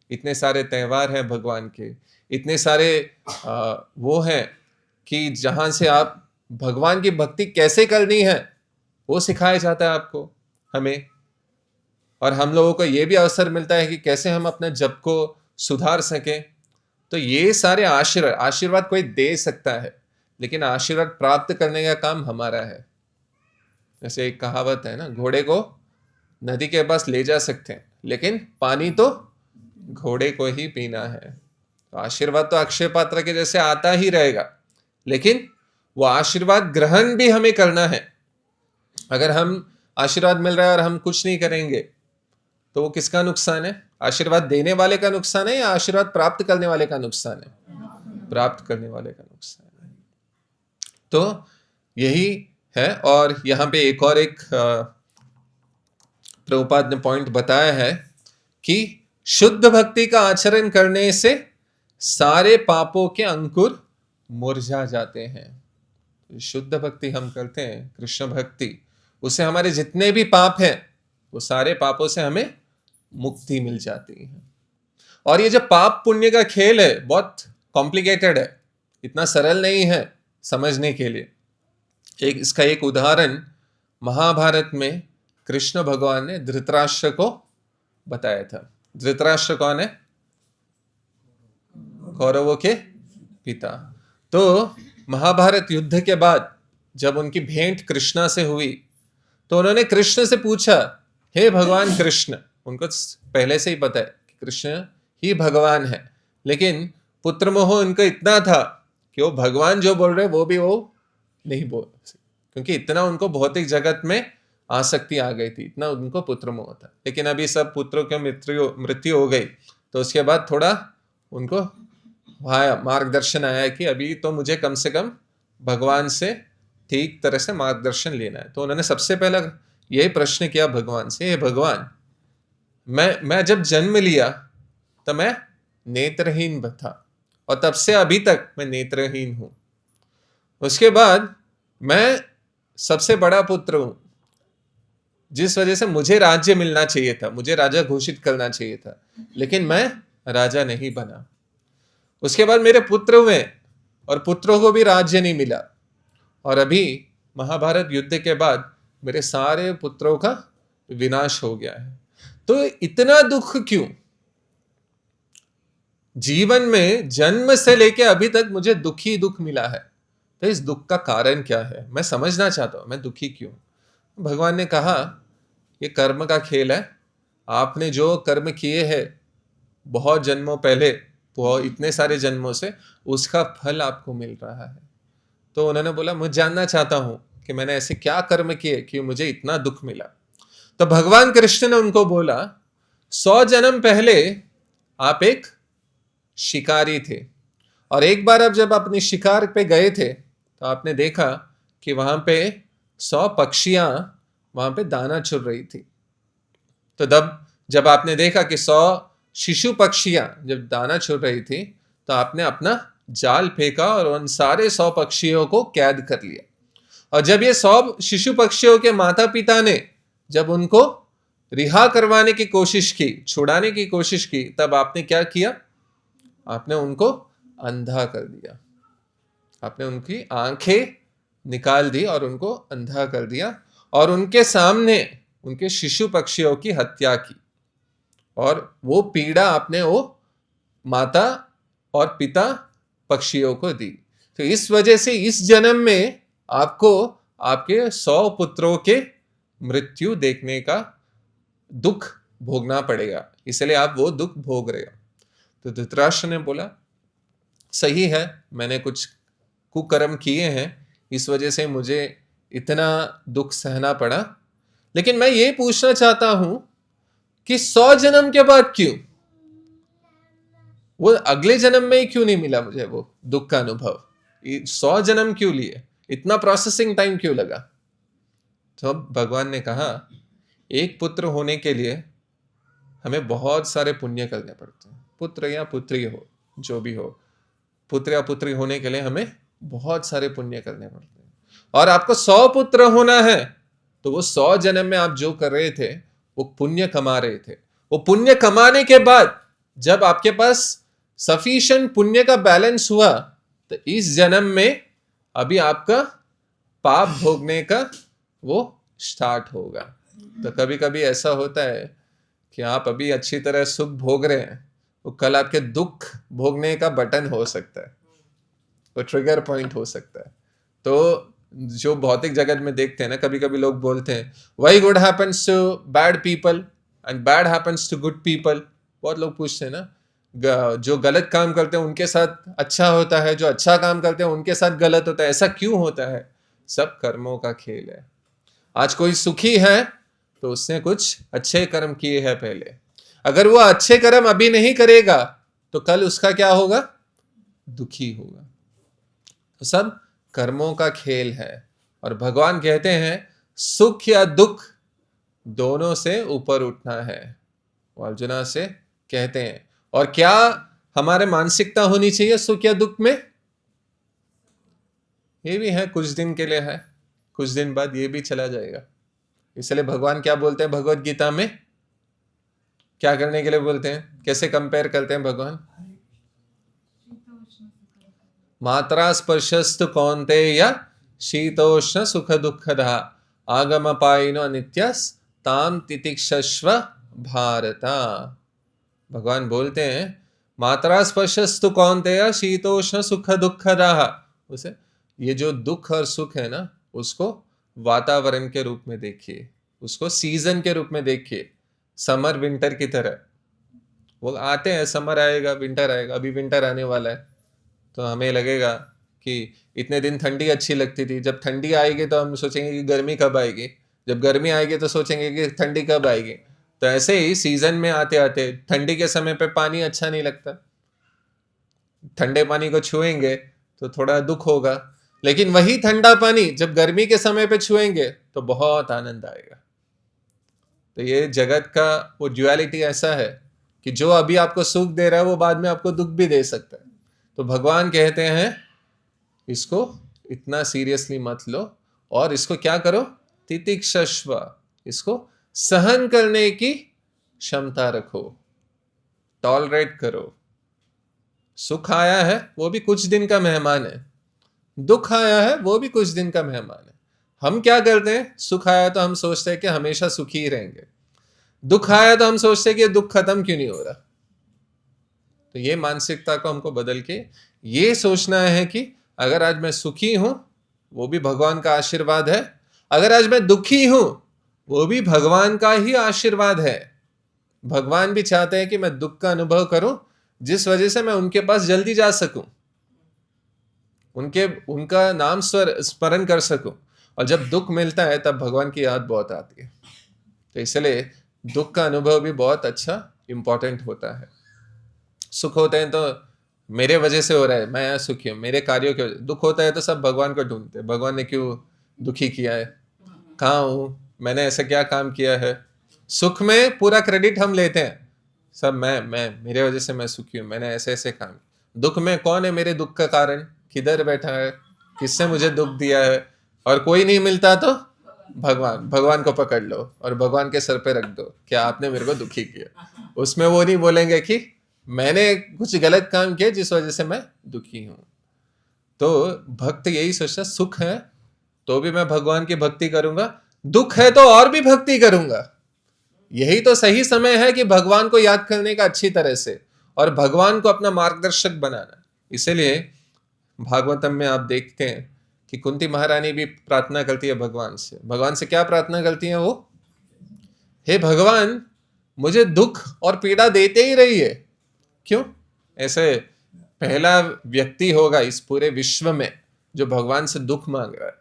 इतने सारे त्यौहार हैं भगवान के, इतने सारे वो हैं कि जहां से आप भगवान की भक्ति कैसे करनी है वो सिखाया जाता है आपको, हमें। और हम लोगों को ये भी अवसर मिलता है कि कैसे हम अपने जप को सुधार सकें। तो ये सारे आशीर्वाद कोई दे सकता है, लेकिन आशीर्वाद प्राप्त करने का काम हमारा है। जैसे एक कहावत है ना, घोड़े को नदी के पास ले जा सकते हैं, लेकिन पानी तो घोड़े को ही पीना है। तो आशीर्वाद तो अक्षय पात्र के जैसे आता ही रहेगा, लेकिन वो आशीर्वाद ग्रहण भी हमें करना है। अगर हम आशीर्वाद मिल रहा है और हम कुछ नहीं करेंगे तो वो किसका नुकसान है? आशीर्वाद देने वाले का नुकसान है या आशीर्वाद प्राप्त करने वाले का नुकसान है? प्राप्त करने वाले का नुकसान है। तो यही है। और यहां पे एक प्रभुपाद ने पॉइंट बताया है कि शुद्ध भक्ति का आचरण करने से सारे पापों के अंकुर मुरझा जाते हैं। शुद्ध भक्ति हम करते हैं, कृष्ण भक्ति, उससे हमारे जितने भी पाप हैं वो सारे पापों से हमें मुक्ति मिल जाती है। और ये जो पाप पुण्य का खेल है बहुत कॉम्प्लिकेटेड है, इतना सरल नहीं है समझने के लिए। इसका एक उदाहरण महाभारत में कृष्ण भगवान ने धृतराष्ट्र को बताया था। धृतराष्ट्र कौन है? कौरवों के पिता। तो महाभारत युद्ध के बाद जब उनकी भेंट कृष्णा से हुई तो उन्होंने कृष्ण से पूछा, हे भगवान कृष्ण, उनको पहले से ही पता है कि कृष्ण ही भगवान है, लेकिन पुत्र मोह उनको इतना था कि वो भगवान जो बोल रहे वो भी वो नहीं बोल, क्योंकि इतना उनको भौतिक जगत में आसक्ति आ गई थी, इतना उनको पुत्र मोह था। लेकिन अभी सब पुत्रों की मृत्यु हो गई तो उसके बाद थोड़ा उनको मार्गदर्शन आया कि अभी तो मुझे कम से कम भगवान से ठीक तरह से मार्गदर्शन लेना है। तो उन्होंने सबसे पहला यही प्रश्न किया भगवान से, हे भगवान, मैं जब जन्म लिया तो मैं नेत्रहीन था और तब से अभी तक मैं नेत्रहीन हूं। उसके बाद मैं सबसे बड़ा पुत्र हूं, जिस वजह से मुझे राज्य मिलना चाहिए था, मुझे राजा घोषित करना चाहिए था, लेकिन मैं राजा नहीं बना। उसके बाद मेरे पुत्र हुए और पुत्रों को भी राज्य नहीं मिला। और अभी महाभारत युद्ध के बाद मेरे सारे पुत्रों का विनाश हो गया है। तो इतना दुख क्यों? जीवन में जन्म से लेके अभी तक मुझे दुख मिला है। तो इस दुख का कारण क्या है? मैं समझना चाहता हूं, मैं दुखी क्यों? भगवान ने कहा, ये कर्म का खेल है। आपने जो कर्म किए हैं बहुत जन्मों पहले, इतने सारे जन्मों से, उसका फल आपको मिल रहा है। तो उन्होंने बोला, मैं जानना चाहता हूं कि मैंने ऐसे क्या कर्म किए कि मुझे इतना दुख मिला। तो भगवान कृष्ण ने उनको बोला, 100 जन्म पहले आप एक शिकारी थे, और एक बार आप जब अपनी शिकार पे गए थे तो आपने देखा कि वहां पे 100 पक्षियां वहां पे दाना चुन रही थी। तो जब आपने देखा कि 100 शिशु पक्षियां जब दाना चुन रही थी, तो आपने अपना जाल फेंका और उन सारे 100 पक्षियों को कैद कर लिया। और जब ये 100 शिशु पक्षियों के माता पिता ने जब उनको रिहा करवाने की कोशिश की, छुड़ाने की कोशिश की, तब आपने क्या किया? आपने उनको अंधा कर दिया। आपने उनकी आंखें निकाल दी और उनको अंधा कर दिया, और उनके सामने उनके शिशु पक्षियों की हत्या की। और वो पीड़ा आपने वो माता और पिता पक्षियों को दी। तो इस वजह से इस जन्म में आपको आपके 100 पुत्रों के मृत्यु देखने का दुख भोगना पड़ेगा, इसलिए आप वो दुख भोग रहे हो। तो धृतराष्ट्र ने बोला, सही है, मैंने कुछ कुकर्म किए हैं, इस वजह से मुझे इतना दुख सहना पड़ा, लेकिन मैं ये पूछना चाहता हूं कि 100 जन्म के बाद क्यों? वो अगले जन्म में ही क्यों नहीं मिला मुझे वो दुख का अनुभव? 100 जन्म क्यों लिए? इतना प्रोसेसिंग टाइम क्यों लगा? तो भगवान ने कहा, एक पुत्र होने के लिए हमें बहुत सारे पुण्य करने पड़ते हैं। पुत्र या पुत्री हो, जो भी हो, पुत्र या पुत्री होने के लिए हमें बहुत सारे पुण्य करने पड़ते हैं। और आपको 100 पुत्र होना है, तो वो 100 जन्म में आप जो कर रहे थे वो पुण्य कमा रहे थे। वो पुण्य कमाने के बाद जब आपके पास सफिशिएंट पुण्य का बैलेंस हुआ, तो इस जन्म में अभी आपका पाप भोगने का वो स्टार्ट होगा। तो कभी कभी ऐसा होता है कि आप अभी अच्छी तरह सुख भोग रहे हैं, वो कल आपके दुख भोगने का बटन हो सकता है, वो ट्रिगर पॉइंट हो सकता है। तो जो भौतिक जगत में देखते हैं ना, कभी कभी लोग बोलते हैं why good happens to bad people and bad happens to good people. बहुत लोग पूछते हैं ना, जो गलत काम करते हैं उनके साथ अच्छा होता है, जो अच्छा काम करते हैं उनके साथ गलत होता है, ऐसा क्यों होता है? सब कर्मों का खेल है। आज कोई सुखी है तो उसने कुछ अच्छे कर्म किए हैं पहले। अगर वो अच्छे कर्म अभी नहीं करेगा तो कल उसका क्या होगा? दुखी होगा। तो सब कर्मों का खेल है। और भगवान कहते हैं सुख या दुख दोनों से ऊपर उठना है, वो अर्जुना से कहते हैं। और क्या हमारे मानसिकता होनी चाहिए सुख या दुख में? ये भी है, कुछ दिन के लिए है, कुछ दिन बाद ये भी चला जाएगा। इसलिए भगवान क्या बोलते हैं भगवत गीता में? क्या करने के लिए बोलते हैं? कैसे कंपेयर करते हैं भगवान? मात्रा स्पर्शस्तु कौन्तेय शीतोष्ण सुख दुःखदा आगम पायिनो नित्यस ताम तितिक्षस्व भारता। भगवान बोलते हैं मात्रा स्पर्शस्तु कौन्तेय शीतोष्ण सुख दुःखदा। उसे ये जो दुख और सुख है ना, उसको वातावरण के रूप में देखिए, उसको सीजन के रूप में देखिए, समर विंटर की तरह। वो आते हैं, समर आएगा, विंटर आएगा। अभी विंटर आने वाला है तो हमें लगेगा कि इतने दिन ठंडी अच्छी लगती थी, जब ठंडी आएगी तो हम सोचेंगे कि गर्मी कब आएगी, जब गर्मी आएगी तो सोचेंगे कि ठंडी कब आएगी। तो ऐसे ही सीजन में आते आते ठंडी के समय पे पानी अच्छा नहीं लगता, ठंडे पानी को छुएंगे तो थोड़ा दुख होगा, लेकिन वही ठंडा पानी जब गर्मी के समय पे छुएंगे तो बहुत आनंद आएगा। तो ये जगत का वो ड्युअलिटी ऐसा है कि जो अभी आपको सुख दे रहा है वो बाद में आपको दुख भी दे सकता है। तो भगवान कहते हैं इसको इतना सीरियसली मत लो, और इसको क्या करो? तितिक्षस्व, इसको सहन करने की क्षमता रखो, टॉलरेट करो। सुख आया है वो भी कुछ दिन का मेहमान है, दुख आया है वो भी कुछ दिन का मेहमान है। हम क्या करते हैं? सुख आया तो हम सोचते हैं कि हमेशा सुखी ही रहेंगे, दुख आया तो हम सोचते हैं कि दुख खत्म क्यों नहीं हो रहा। तो ये मानसिकता को हमको बदल के ये सोचना है कि अगर आज मैं सुखी हूं वो भी भगवान का आशीर्वाद है, अगर आज मैं दुखी हूं वो भी भगवान का ही आशीर्वाद है। भगवान भी चाहते हैं कि मैं दुख का अनुभव करूं, जिस वजह से मैं उनके पास जल्दी जा सकूं, उनका नाम स्मरण कर सकूं। और जब दुख मिलता है तब भगवान की याद बहुत आती है। तो इसलिए दुख का अनुभव भी बहुत अच्छा इंपॉर्टेंट होता है। सुख होते हैं तो मेरे वजह से हो रहा है, मैं यहाँ सुखी हूँ, मेरे कार्यों के वजह। दुख होता है तो सब भगवान को ढूंढते हैं, भगवान ने क्यों दुखी किया है, कहाँ हूँ, मैंने ऐसा क्या काम किया है। सुख में पूरा क्रेडिट हम लेते हैं, सब मैं मेरे वजह से मैं सुखी हूँ, मैंने ऐसे ऐसे काम। दुख में कौन है मेरे दुख का कारण, किधर बैठा है, किससे मुझे दुख दिया है, और कोई नहीं मिलता तो भगवान को पकड़ लो और भगवान के सर पे रख दो, क्या आपने मेरे को दुखी किया। उसमें वो नहीं बोलेंगे कि मैंने कुछ गलत काम किया जिस वजह से मैं दुखी हूं। तो भक्त यही सोचता, सुख है तो भी मैं भगवान की भक्ति करूंगा, दुख है तो और भी भक्ति करूंगा। यही तो सही समय है कि भगवान को याद करने का अच्छी तरह से, और भगवान को अपना मार्गदर्शक बनाना। इसीलिए भागवतम में आप देखते हैं कि कुंती महारानी भी प्रार्थना करती है भगवान से। भगवान से क्या प्रार्थना करती है वो, हे भगवान मुझे दुख और पीड़ा देते ही रही है। क्यों? ऐसे पहला व्यक्ति होगा इस पूरे विश्व में जो भगवान से दुख मांग रहा है।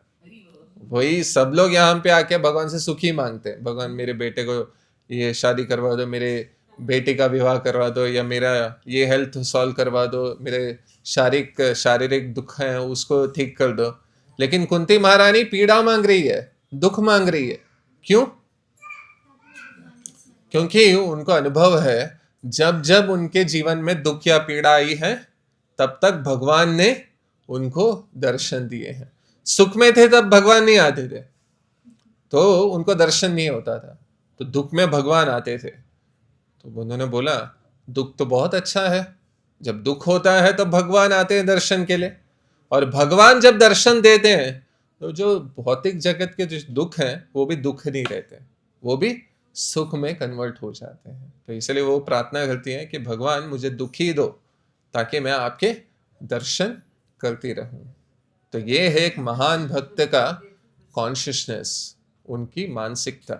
वही सब लोग यहाँ पे आके भगवान से सुखी मांगते हैं, भगवान मेरे बेटे को ये शादी करवा दो, मेरे बेटी का विवाह करवा दो, या मेरा ये हेल्थ सॉल्व करवा दो, मेरे शारीरिक दुख है उसको ठीक कर दो। लेकिन कुंती महारानी पीड़ा मांग रही है, दुख मांग रही है। क्यों? क्योंकि उनको अनुभव है जब जब उनके जीवन में दुख या पीड़ा आई है तब तक भगवान ने उनको दर्शन दिए हैं। सुख में थे तब भगवान नहीं आते थे, तो उनको दर्शन नहीं होता था, तो दुख में भगवान आते थे। तो उन्होंने बोला दुख तो बहुत अच्छा है, जब दुख होता है तो भगवान आते हैं दर्शन के लिए, और भगवान जब दर्शन देते हैं तो जो भौतिक जगत के जो दुख हैं वो भी दुख नहीं रहते, वो भी सुख में कन्वर्ट हो जाते हैं। तो इसलिए वो प्रार्थना करती है कि भगवान मुझे दुखी दो ताकि मैं आपके दर्शन करती रहूं। तो ये है एक महान भक्त का कॉन्शियसनेस, उनकी मानसिकता,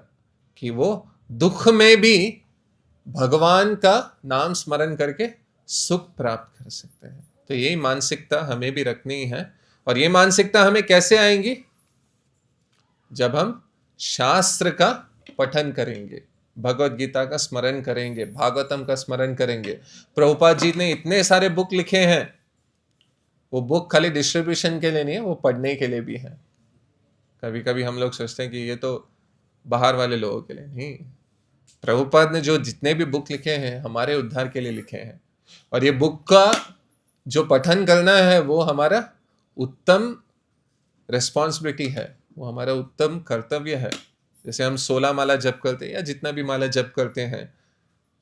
कि वो दुख में भी भगवान का नाम स्मरण करके सुख प्राप्त कर सकते हैं। तो यही मानसिकता हमें भी रखनी है। और ये मानसिकता हमें कैसे आएंगी? जब हम शास्त्र का पठन करेंगे, भगवत गीता का स्मरण करेंगे, भागवतम का स्मरण करेंगे। प्रभुपाद जी ने इतने सारे बुक लिखे हैं, वो बुक खाली डिस्ट्रीब्यूशन के लिए नहीं है, वो पढ़ने के लिए भी है। कभी कभी हम लोग सोचते हैं कि ये तो बाहर वाले लोगों के लिए, नहीं। प्रभुपाद ने जो जितने भी बुक लिखे हैं हमारे उद्धार के लिए लिखे हैं, और ये बुक का जो पठन करना है वो हमारा उत्तम रिस्पॉन्सिबिलिटी है, वो हमारा उत्तम कर्तव्य है। जैसे हम 16 माला जप करते हैं या जितना भी माला जप करते हैं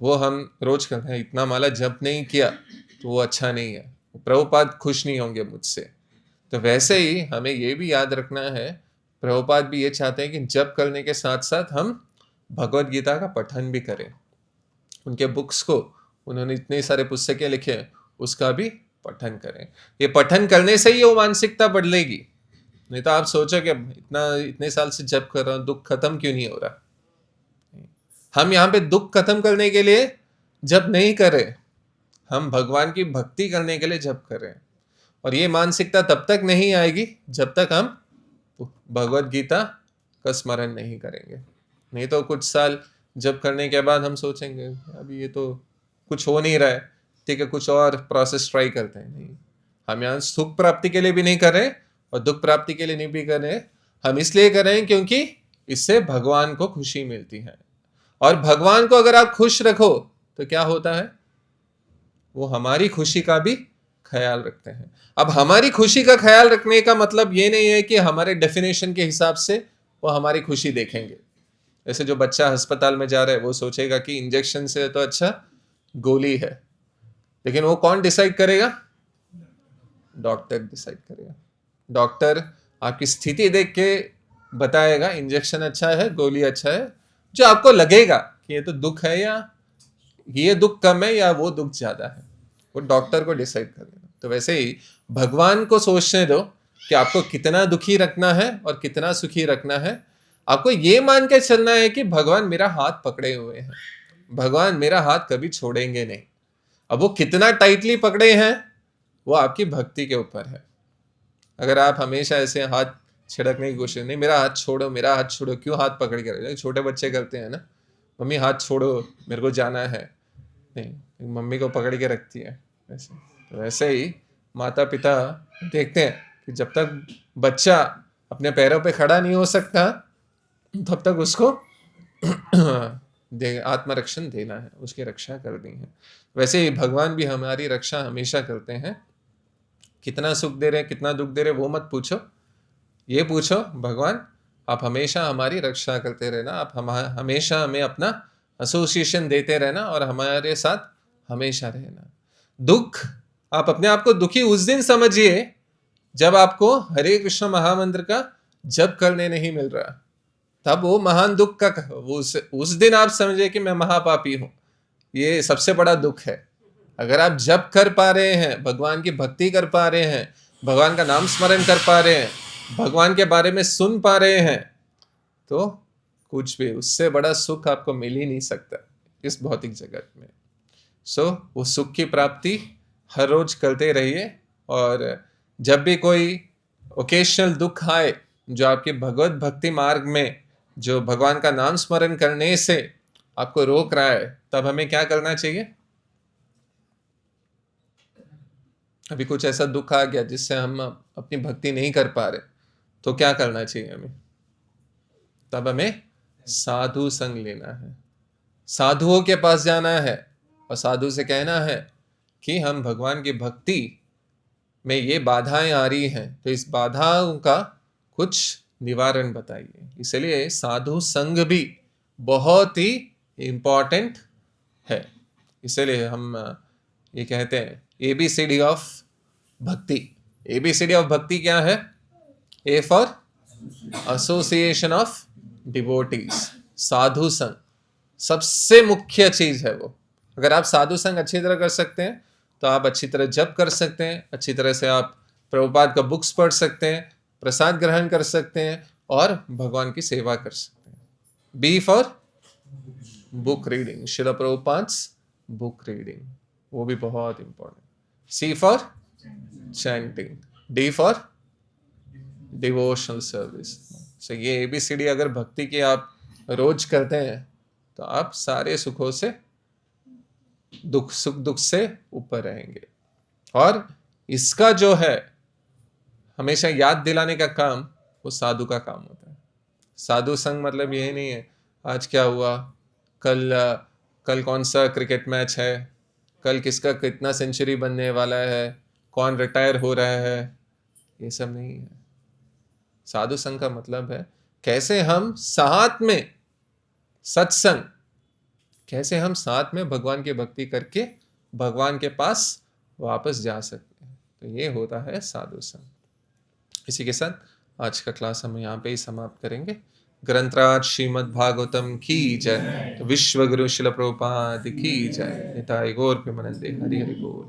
वो हम रोज करते हैं, इतना माला जप नहीं किया तो वो अच्छा नहीं है, प्रभुपाद खुश नहीं होंगे मुझसे। तो वैसे ही हमें ये भी याद रखना है, प्रभुपाद भी ये चाहते हैं कि जप करने के साथ साथ हम भगवत गीता का पठन भी करें। उनके बुक्स को, उन्होंने इतने सारे पुस्तकें लिखे हैं, उसका भी पठन करें। ये पठन करने से ही वो मानसिकता बदलेगी। नहीं तो आप सोचो कि इतने साल से जप कर रहा हूं, दुख खत्म क्यों नहीं हो रहा। हम यहाँ पे दुख खत्म करने के लिए जप नहीं कर रहे, हम भगवान की भक्ति करने के लिए जप कर रहे हैं। और ये मानसिकता तब तक नहीं आएगी जब तक हम भगवत गीता का स्मरण नहीं करेंगे। नहीं तो कुछ साल जप करने के बाद हम सोचेंगे अभी ये तो कुछ हो नहीं रहा है, ठीक है कुछ और प्रोसेस ट्राई करते हैं। नहीं, हम यहाँ सुख प्राप्ति के लिए भी नहीं कर रहे और दुख प्राप्ति के लिए नहीं भी कर रहे। हम इसलिए कर रहे हैं क्योंकि इससे भगवान को खुशी मिलती है, और भगवान को अगर आप खुश रखो तो क्या होता है, वो हमारी खुशी का भी ख्याल रखते हैं। अब हमारी खुशी का ख्याल रखने का मतलब ये नहीं है कि हमारे डेफिनेशन के हिसाब से वो हमारी खुशी देखेंगे। जैसे जो बच्चा अस्पताल में जा रहा है वो सोचेगा कि इंजेक्शन से तो अच्छा गोली है, लेकिन वो कौन डिसाइड करेगा? डॉक्टर डिसाइड करेगा। डॉक्टर आपकी स्थिति देख के बताएगा इंजेक्शन अच्छा है गोली अच्छा है, जो आपको लगेगा कि ये तो दुख है या ये दुख कम है या वो दुख ज्यादा है, वो डॉक्टर को डिसाइड करेगा। तो वैसे ही भगवान को सोचने दो कि आपको कितना दुखी रखना है और कितना सुखी रखना है। आपको ये मान के चलना है कि भगवान मेरा हाथ पकड़े हुए हैं, भगवान मेरा हाथ कभी छोड़ेंगे नहीं। अब वो कितना टाइटली पकड़े हैं वो आपकी भक्ति के ऊपर है। अगर आप हमेशा ऐसे हाथ छिड़कने की कोशिश, नहीं मेरा हाथ छोड़ो, मेरा हाथ छोड़ो, क्यों हाथ पकड़ के रखे? छोटे बच्चे करते हैं ना, मम्मी हाथ छोड़ो मेरे को जाना है, नहीं मम्मी को पकड़ के रखती है वैसे। तो वैसे ही माता पिता देखते हैं कि जब तक बच्चा अपने पैरों पे खड़ा नहीं हो सकता तब तक उसको आत्मरक्षण देना है, उसकी रक्षा करनी है। वैसे ही भगवान भी हमारी रक्षा हमेशा करते हैं। कितना सुख दे रहे कितना दुख दे रहे वो मत पूछो, ये पूछो भगवान आप हमेशा हमारी रक्षा करते रहना, आप हमेशा हमें अपना एसोसिएशन देते रहना और हमारे साथ हमेशा रहना। दुख, आप अपने आप को दुखी उस दिन समझिए जब आपको हरे कृष्ण महामंत्र का जप करने नहीं मिल रहा, तब वो महान दुख का उस दिन आप समझे कि मैं महापापी हूं, ये सबसे बड़ा दुख है। अगर आप जप कर पा रहे हैं, भगवान की भक्ति कर पा रहे हैं, भगवान का नाम स्मरण कर पा रहे हैं, भगवान के बारे में सुन पा रहे हैं, तो कुछ भी उससे बड़ा सुख आपको मिल ही नहीं सकता इस भौतिक जगत में। वो सुख की प्राप्ति हर रोज करते रहिए, और जब भी कोई ओकेशनल दुख आए जो आपके भगवत भक्ति मार्ग में, जो भगवान का नाम स्मरण करने से आपको रोक रहा है, तब हमें क्या करना चाहिए? अभी कुछ ऐसा दुख आ गया जिससे हम अपनी भक्ति नहीं कर पा रहे, तो क्या करना चाहिए हमें? तब हमें साधु संग लेना है, साधुओं के पास जाना है और साधु से कहना है कि हम भगवान की भक्ति में ये बाधाएं आ रही हैं, तो इस बाधाओं का कुछ निवारण बताइए। इसलिए साधु संग भी बहुत ही इम्पोर्टेंट है। इसलिए हम ये कहते हैं ABCD of bhakti. ABCD of bhakti क्या है? A for association of devotees, साधु संग सबसे मुख्य चीज है वो। अगर आप साधु संग अच्छी तरह कर सकते हैं तो आप अच्छी तरह जप कर सकते हैं, अच्छी तरह से आप प्रभुपाद का बुक्स पढ़ सकते हैं, प्रसाद ग्रहण कर सकते हैं और भगवान की सेवा कर सकते हैं। B for book reading, Srila Prabhupada's book reading, वो भी बहुत important. C for chanting, D for devotional service. So ये ABCD अगर भक्ति की आप रोज करते हैं तो आप सारे सुखों से, सुख दुख से ऊपर रहेंगे। और इसका जो है हमेशा याद दिलाने का काम वो साधु का काम होता है। साधु संग मतलब यही नहीं है आज क्या हुआ, कल कौन सा क्रिकेट मैच है, कल किसका कितना सेंचुरी बनने वाला है, कौन रिटायर हो रहा है, ये सब नहीं है। साधु संग का मतलब है कैसे हम साथ में सत्संग, कैसे हम साथ में भगवान की भक्ति करके भगवान के पास वापस जा सकते हैं। तो ये होता है साधु संग। इसी के साथ आज का क्लास हम यहाँ पे ही समाप्त करेंगे। ग्रंथराज श्रीमद् भागवतम की जय, विश्व गुरु शिल प्रभुपाद की जय। निताय गौर प्रेमानंदे, हरि हरि बोल।